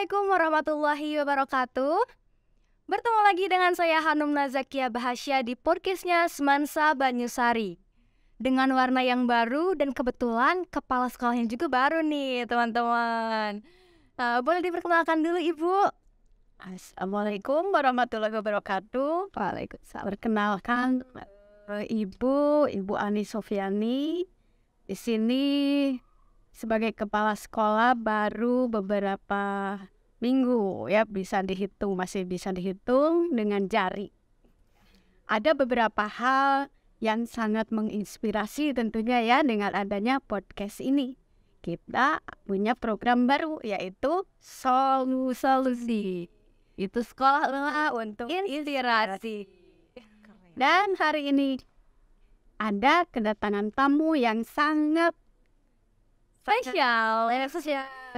Assalamualaikum warahmatullahi wabarakatuh. Bertemu lagi dengan saya Hanum Nazakia Bahasya di podcastnya Semansa Banyusari. Dengan warna yang baru dan kebetulan kepala sekolahnya juga baru nih teman-teman. Boleh diperkenalkan dulu Ibu? Assalamualaikum warahmatullahi wabarakatuh. Waalaikumsalam. Perkenalkan, Ibu Ani Sofiani. Di sini sebagai kepala sekolah baru beberapa minggu ya, masih bisa dihitung dengan jari. Ada beberapa hal yang sangat menginspirasi tentunya ya dengan adanya podcast ini. Kita punya program baru yaitu Solusi. Itu sekolah untuk inspirasi. Dan hari ini ada kedatangan tamu yang sangat Spesial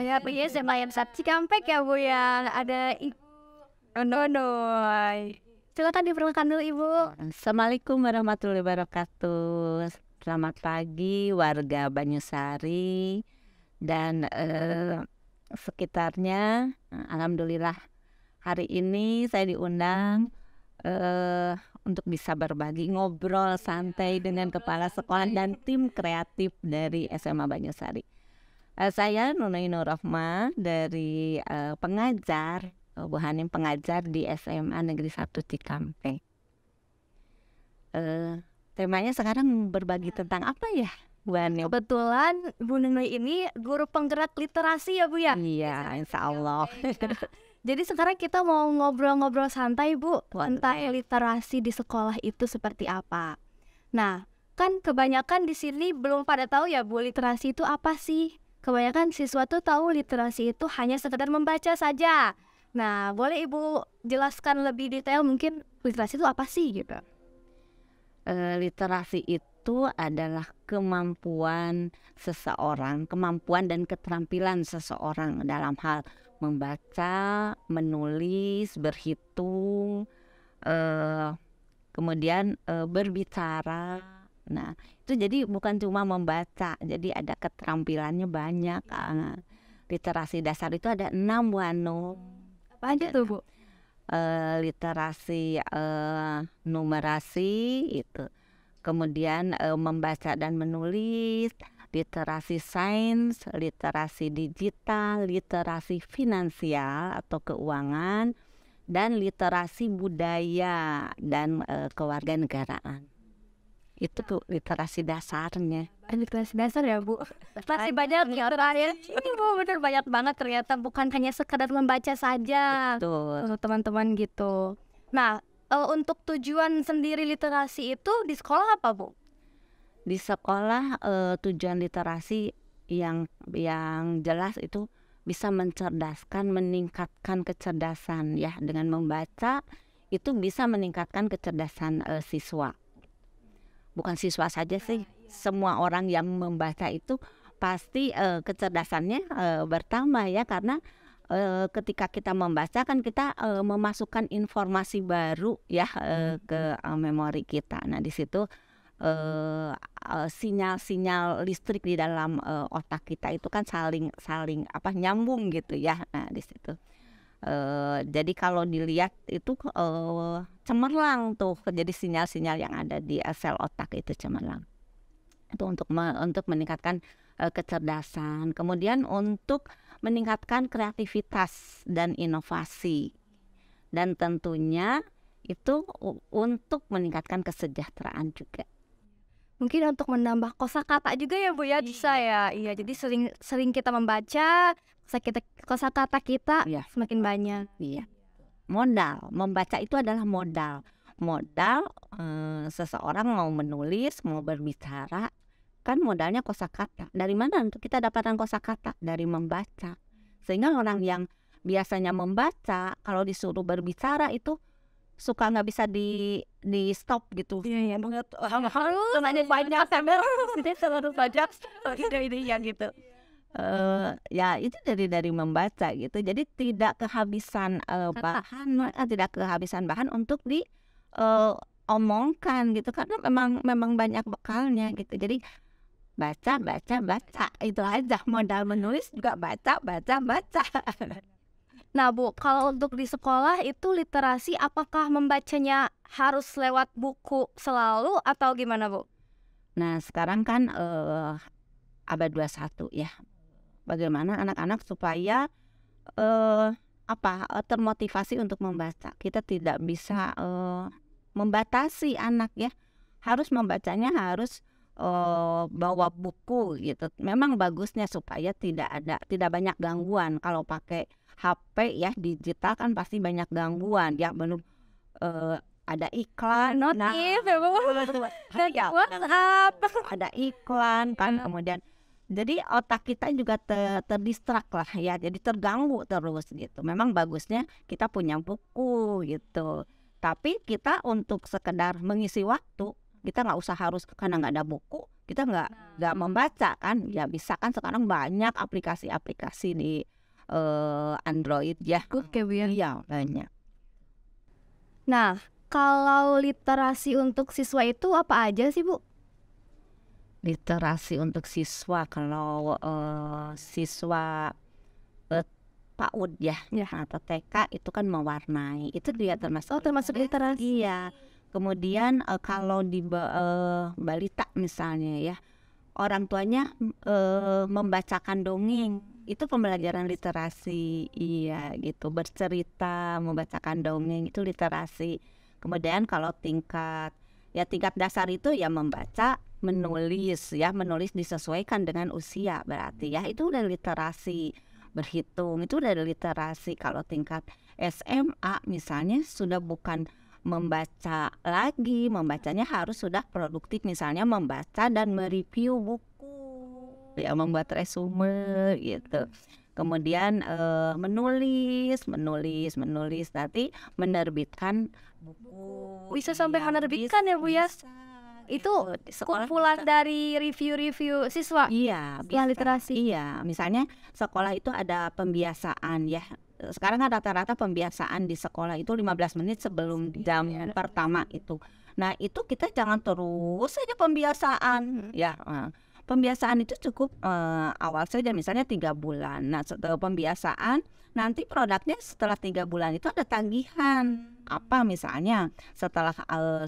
ya Bu ya, sama yang Cikampek ya Bu ya. Ada Ibu Nonoy. Silakan diperkenalkan dulu Ibu. Assalamualaikum warahmatullahi wabarakatuh. Selamat pagi warga Banyusari dan sekitarnya. Alhamdulillah hari ini saya diundang untuk bisa berbagi ngobrol santai dengan kepala sekolah dan tim kreatif dari SMA Banyusari. Saya Nunay Nurrohma dari pengajar, Bu Hanim pengajar di SMA Negeri 1 Cikampek. Temanya sekarang berbagi tentang apa ya, Bu Hanim? Kebetulan Bu Nunay ini guru penggerak literasi ya Bu ya? Iya, insya Allah. Jadi sekarang kita mau ngobrol-ngobrol santai Bu tentang literasi di sekolah itu seperti apa. Nah, kan kebanyakan di sini belum pada tahu ya Bu, literasi itu apa sih? Kebanyakan siswa tuh tahu literasi itu hanya sekedar membaca saja. Nah, boleh Ibu jelaskan lebih detail mungkin literasi itu apa sih gitu? Literasi itu adalah kemampuan seseorang, kemampuan dan keterampilan seseorang dalam hal membaca, menulis, berhitung, kemudian berbicara. Nah, itu jadi bukan cuma membaca, jadi ada keterampilannya banyak. Literasi dasar itu ada 6 Bu Hanum. Apa aja tuh Bu? Literasi numerasi itu, kemudian membaca dan menulis, literasi sains, literasi digital, literasi finansial atau keuangan, dan literasi budaya dan kewarganegaraan. Itu tuh literasi dasarnya. Literasi dasar ya Bu. Masih banyak ya terakhir. Ini Bu bener banyak banget ternyata, bukan hanya sekedar membaca saja. Betul. Untuk teman-teman gitu. Nah, untuk tujuan sendiri literasi itu di sekolah apa Bu? Di sekolah tujuan literasi yang jelas itu bisa mencerdaskan, meningkatkan kecerdasan ya. Dengan membaca itu bisa meningkatkan kecerdasan siswa. Bukan siswa saja sih, semua orang yang membaca itu pasti kecerdasannya bertambah ya, karena ketika kita membaca kan kita memasukkan informasi baru ya ke memori kita. Nah di situ sinyal-sinyal listrik di dalam otak kita itu kan saling nyambung gitu ya. Nah di situ jadi kalau dilihat itu cemerlang tuh, jadi sinyal-sinyal yang ada di sel otak itu cemerlang. Itu untuk meningkatkan kecerdasan, kemudian untuk meningkatkan kreativitas dan inovasi, dan tentunya itu untuk meningkatkan kesejahteraan juga. Mungkin untuk menambah kosakata juga ya Bu ya, bisa ya. Iya, jadi sering kita membaca, kosakata kita semakin banyak. Iya. Modal membaca itu adalah modal seseorang mau menulis, mau berbicara, kan modalnya kosakata. Dari mana untuk kita dapatkan kosakata? Dari membaca. Sehingga orang yang biasanya membaca kalau disuruh berbicara itu suka nggak bisa di stop gitu. Iya banget. Harus banyak sambil selalu banyak ide yang gitu. Ya itu dari membaca gitu. Jadi tidak kehabisan bahan untuk diomongkan gitu, karena memang banyak bekalnya gitu. Jadi baca itu aja, modal menulis juga baca. Nah Bu, kalau untuk di sekolah itu literasi apakah membacanya harus lewat buku selalu atau gimana Bu? Nah sekarang kan abad 21 ya. Bagaimana anak-anak supaya termotivasi untuk membaca. Kita tidak bisa membatasi anak ya. Harus membacanya harus bawa buku gitu. Memang bagusnya supaya tidak banyak gangguan. Kalau pakai HP ya digital kan pasti banyak gangguan ya, belum ada iklan, Notif ya Bu? Dan ya, WhatsApp. ada iklan kan, kemudian jadi otak kita juga terdistrak lah ya, jadi terganggu terus gitu. Memang bagusnya kita punya buku gitu, tapi kita untuk sekedar mengisi waktu, kita nggak usah harus karena nggak ada buku kita nggak membaca kan ya. Bisa kan sekarang banyak aplikasi-aplikasi di Android ya. Oke Bu ya. Iya banyak. Nah, kalau literasi untuk siswa itu apa aja sih Bu? Literasi untuk siswa, kalau siswa PAUD ya, atau TK itu kan mewarnai, itu dia termasuk termasuk literasi. Iya. Kemudian kalau di balita misalnya ya, orang tuanya membacakan dongeng, itu pembelajaran literasi. Iya gitu, bercerita, membacakan dongeng itu literasi. Kemudian kalau tingkat dasar itu ya membaca, menulis ya, menulis disesuaikan dengan usia, berarti ya itu udah literasi. Berhitung itu udah literasi. Kalau tingkat SMA misalnya sudah bukan membaca lagi, membacanya harus sudah produktif, misalnya membaca dan mereview buku ya, membuat resume gitu. Kemudian menulis nanti menerbitkan buku. Bisa sampai menerbitkan ya Bu ya? Itu kumpulan dari review-review siswa. Iya, yang literasi. Iya, misalnya sekolah itu ada pembiasaan ya. Sekarang kan rata-rata pembiasaan di sekolah itu 15 menit sebelum jam pertama itu. Nah, itu kita jangan terus saja pembiasaan ya. Pembiasaan itu cukup awal saja, misalnya 3 bulan. Nah, setelah pembiasaan nanti produknya setelah 3 bulan itu ada tagihan. Apa misalnya setelah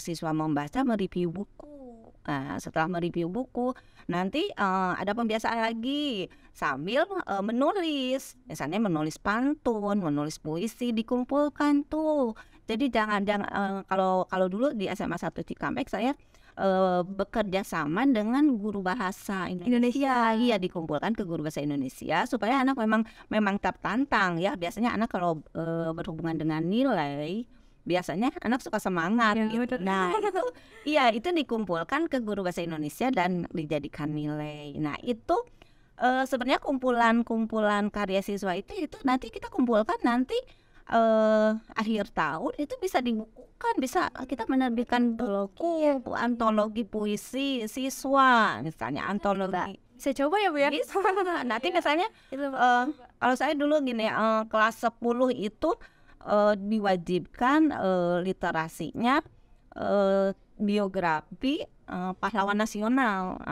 siswa membaca, mereview buku. Nah, setelah mereview buku nanti ada pembiasaan lagi sambil menulis. Misalnya menulis pantun, menulis puisi, dikumpulkan tuh. Jadi jangan kalau dulu di SMA 1 Cikampek saya bekerja sama dengan guru bahasa Indonesia. Iya, dikumpulkan ke guru bahasa Indonesia supaya anak memang tertantang ya. Biasanya anak kalau berhubungan dengan nilai, biasanya anak suka semangat ya, gitu. Nah itu iya, itu dikumpulkan ke guru bahasa Indonesia dan dijadikan nilai. Nah itu sebenarnya kumpulan karya siswa itu nanti kita kumpulkan nanti akhir tahun itu bisa dibukukan, bisa kita menerbitkan buku antologi puisi siswa, misalnya antologi. Bisa coba ya Bu ya? Bisa. Nanti misalnya kalau saya dulu gini, kelas 10 itu diwajibkan literasinya biografi pahlawan nasional,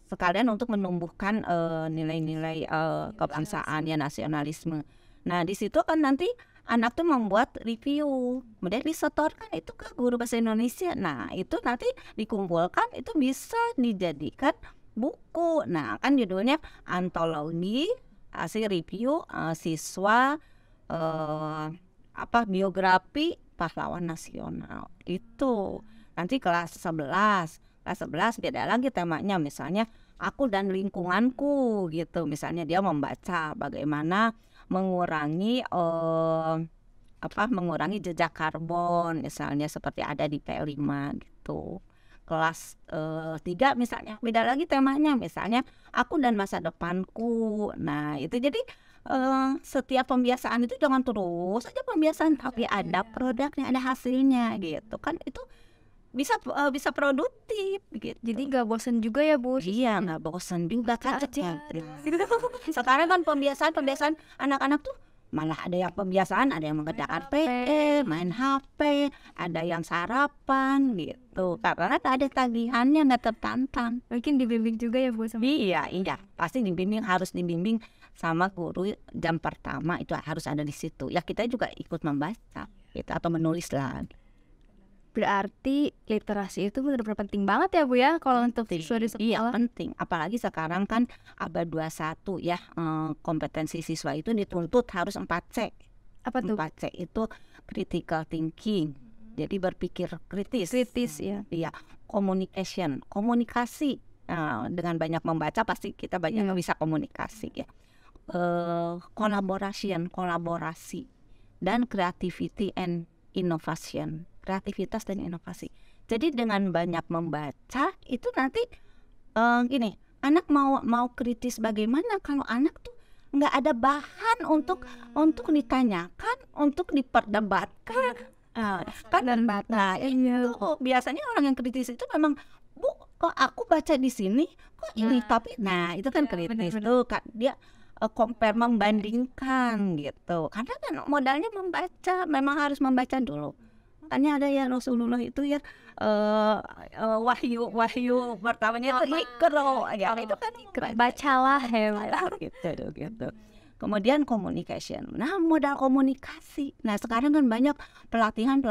sekalian untuk menumbuhkan nilai-nilai kebangsaan ya, nasionalisme. Nah di situ kan nanti anak tuh membuat review, kemudian disetorkan itu ke guru bahasa Indonesia. Nah itu nanti dikumpulkan, itu bisa dijadikan buku. Nah kan judulnya antologi hasil review siswa biografi pahlawan nasional. Itu nanti kelas 11 beda lagi temanya, misalnya aku dan lingkunganku gitu. Misalnya dia membaca bagaimana mengurangi jejak karbon, misalnya seperti ada di P5 gitu. Kelas 3 misalnya beda lagi temanya, misalnya aku dan masa depanku. Nah itu jadi setiap pembiasaan itu jangan terus aja pembiasaan, tapi ada produknya, ada hasilnya gitu kan. Itu bisa produktif gitu. Jadi nggak bosan juga ya Bu? Iya, nggak bosan juga kan. Sekarang kan pembiasaan anak-anak tuh malah ada yang pembiasaan, ada yang mengerjakan PR, main HP, ada yang sarapan gitu. gitu, karena ada tagihannya, nggak tertantang. Mungkin dibimbing juga ya Bu sama Iya, pasti dibimbing, harus dibimbing sama guru jam pertama itu harus ada di situ. Ya kita juga ikut membaca gitu, atau menulis lah. Berarti literasi itu benar-benar penting banget ya Bu ya kalau untuk siswa di Iya sekolah. penting, apalagi sekarang kan abad 21 ya, kompetensi siswa itu dituntut harus 4C. Apa tuh? 4C itu critical thinking, jadi berpikir kritis. Kritis ya. Iya, communication, komunikasi. Nah, dengan banyak membaca pasti kita banyak bisa komunikasi ya. Kolaborasi, dan creativity and innovation, kreativitas dan inovasi. Jadi dengan banyak membaca itu nanti gini, anak mau kritis bagaimana kalau anak tuh nggak ada bahan untuk ditanyakan, untuk diperdebatkan. Kan nah itu biasanya orang yang kritis itu memang, Bu, kok aku baca di sini kok ini, tapi nah itu kan kritis tuh kan, dia compare, membandingkan gitu, karena kan modalnya membaca, memang harus membaca dulu. Makanya ada ya Rasulullah itu ya, wahyu pertamanya itu Iqra ya, itu kan Iqra, Bacalah ya. gitu. Kemudian communication, nah modal komunikasi. Nah sekarang kan banyak pelatihan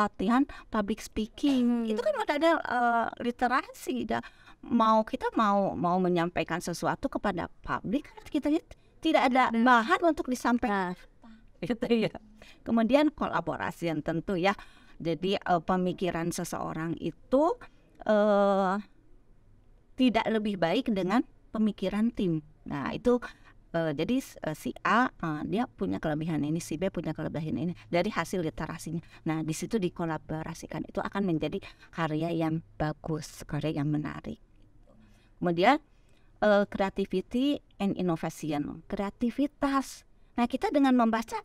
public speaking, itu kan udah ada literasi. Kita mau menyampaikan sesuatu kepada publik, kita tidak ada bahan untuk disampaikan, gitu ya. Kemudian kolaborasi yang tentu ya. Jadi pemikiran seseorang itu tidak lebih baik dengan pemikiran tim. Nah itu jadi si A dia punya kelebihan ini, si B punya kelebihan ini dari hasil literasinya. Nah di situ dikolaborasikan, itu akan menjadi karya yang bagus, karya yang menarik. Kemudian creativity and innovation, kreativitas. Nah kita dengan membaca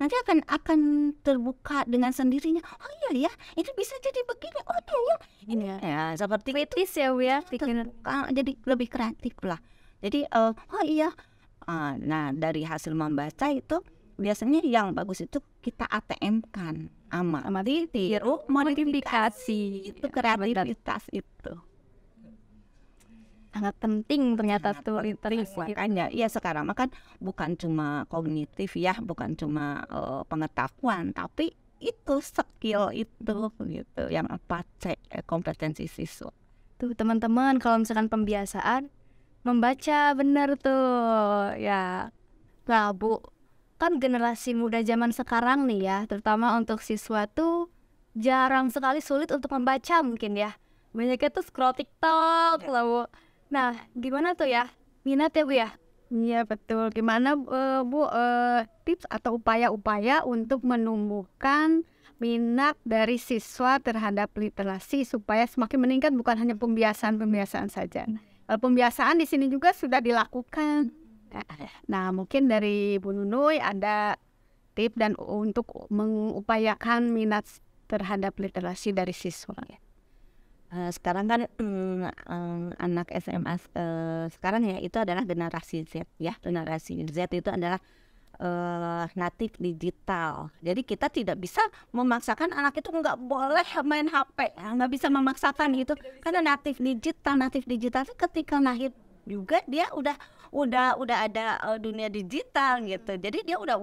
nanti akan terbuka dengan sendirinya. Oh iya ya, ini bisa jadi begini. Oh iya ya, ini ya seperti Kritis ya Bu ya, pikiran. jadi lebih kreatif lah. Jadi oh iya. Nah dari hasil membaca itu biasanya yang bagus itu kita ATM-kan, amati, tiru, modifikasi. Itu kreativitas itu Sangat penting ternyata tuh literasi. makanya ya sekarang kan bukan cuma kognitif ya, bukan cuma pengetahuan, tapi itu skill itu gitu yang 4C, kompetensi siswa. Tuh teman-teman, kalau misalkan pembiasaan membaca benar tuh ya. Nah Bu, kan generasi muda zaman sekarang nih ya, terutama untuk siswa tuh jarang sekali, sulit untuk membaca mungkin ya. Banyaknya tuh scroll TikTok lah Bu. Nah gimana tuh ya, minat ya Bu ya? Iya betul. Gimana Bu, tips atau upaya-upaya untuk menumbuhkan minat dari siswa terhadap literasi supaya semakin meningkat, bukan hanya pembiasaan saja. Pembiasaan di sini juga sudah dilakukan. Nah mungkin dari Bu Nunuy ada tips dan untuk mengupayakan minat terhadap literasi dari siswa. Sekarang kan anak SMA sekarang ya itu adalah generasi Z ya. Generasi Z itu adalah natif digital. Jadi kita tidak bisa memaksakan anak itu nggak boleh main HP, nggak bisa memaksakan itu karena natif digital ketika lahir juga dia udah ada dunia digital gitu. Jadi dia udah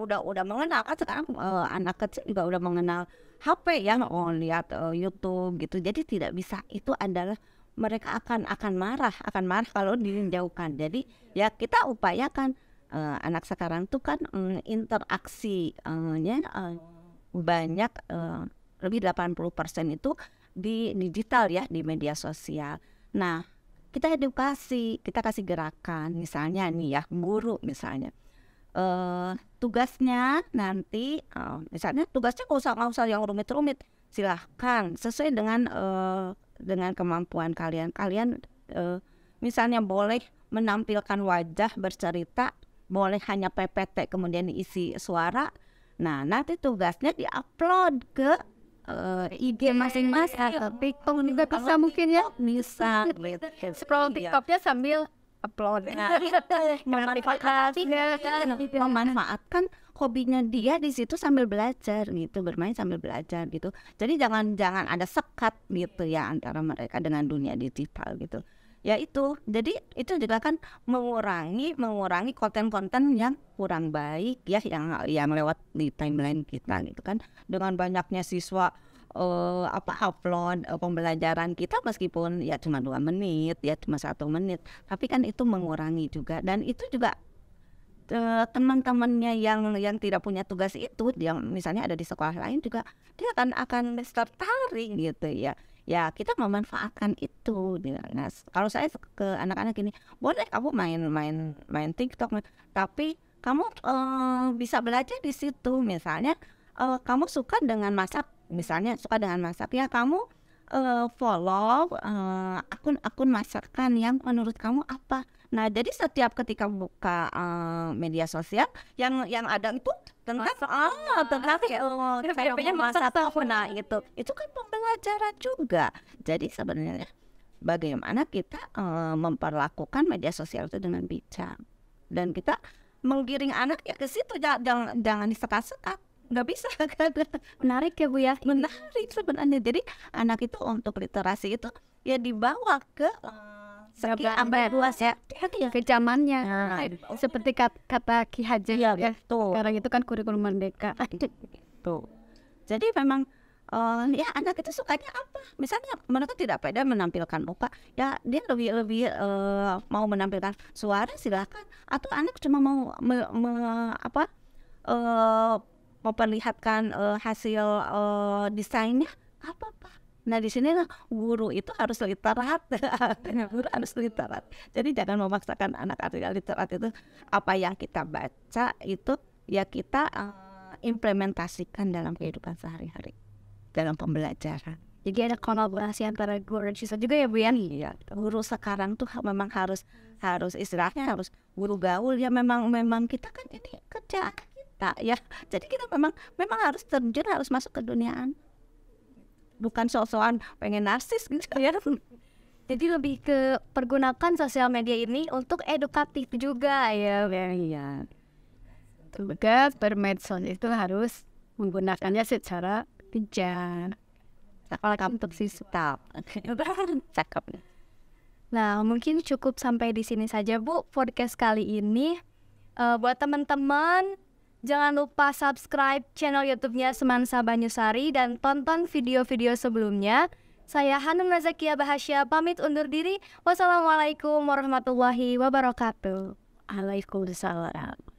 mengenal kan sekarang anak kecil juga udah mengenal HP ya, lihat YouTube gitu. Jadi tidak bisa, itu adalah mereka akan marah kalau dijauhkan. Jadi ya kita upayakan anak sekarang tuh kan interaksinya banyak, lebih 80% itu di digital ya, di media sosial. Nah kita edukasi, kita kasih gerakan, misalnya nih ya, guru misalnya tugasnya nanti misalnya tugasnya nggak usah yang rumit-rumit, silahkan sesuai dengan kemampuan kalian. Misalnya boleh menampilkan wajah bercerita, boleh hanya PPT kemudian diisi suara. Nah nanti tugasnya diupload ke IG masing-masing. TikTok juga bisa mungkin ya. Bisa Scroll TikToknya sambil upload. memanfaatkan hobinya dia di situ sambil belajar gitu, bermain sambil belajar gitu. Jadi jangan ada sekat gitu ya antara mereka dengan dunia digital gitu. Ya itu, jadi itu juga kan mengurangi konten-konten yang kurang baik ya, yang lewat di timeline kita gitu kan. Dengan banyaknya siswa upload pembelajaran kita, meskipun ya cuma 2 menit ya, cuma 1 menit, tapi kan itu mengurangi juga. Dan itu juga teman-temannya yang tidak punya tugas itu, yang misalnya ada di sekolah lain juga, dia akan tertarik gitu ya. Ya kita memanfaatkan itu. Nah, kalau saya ke anak-anak ini, boleh kamu main TikTok, tapi kamu bisa belajar di situ. Misalnya kamu suka dengan masak, ya kamu follow akun masakan yang menurut kamu apa. Nah, jadi setiap ketika buka media sosial yang ada itu tentang kayak masak apa, nah itu kan pembelajaran juga. Jadi sebenarnya bagaimana kita memperlakukan media sosial itu dengan bijak, dan kita menggiring anak ya ke situ, jangan disekat-sekat, nggak bisa kan. Menarik ya Bu ya. Menarik sebenarnya. Jadi anak itu untuk literasi itu ya dibawa ke luas ya, ke zamannya. Nah, Seperti kata Ki Hajar iya, ya. betul. Sekarang itu kan kurikulum merdeka. Tuh. Jadi memang ya anak itu sukanya apa? Misalnya mereka tidak pede menampilkan muka, ya dia lebih mau menampilkan suara, silakan. Atau anak cuma mau memperlihatkan hasil desainnya, apa-apa. Nah di sini guru itu harus literat. Guru harus literat. Jadi jangan memaksakan anak literat itu. Apa yang kita baca itu ya kita implementasikan dalam kehidupan sehari-hari, dalam pembelajaran. Jadi ada kolaborasi antara guru dan siswa juga ya Bu ya. Iya, guru sekarang tuh memang harus istilahnya harus guru gaul ya. Memang kita kan ini kerjaan kita ya. Jadi kita memang harus terjun, harus masuk ke dunia anak. Bukan sok-sokan pengen narsis gitu ya. Jadi lebih ke pergunakan sosial media ini untuk edukatif juga ya. Iya. Juga bermedsos itu harus menggunakannya secara bijak. Untuk siswa. Cakep. Nah, mungkin cukup sampai di sini saja Bu podcast kali ini. Buat teman-teman, jangan lupa subscribe channel YouTube-nya Semansa Banyusari dan tonton video-video sebelumnya. Saya Hanum Nazakia Bahasya pamit undur diri. Wassalamualaikum warahmatullahi wabarakatuh. Waalaikumsalam.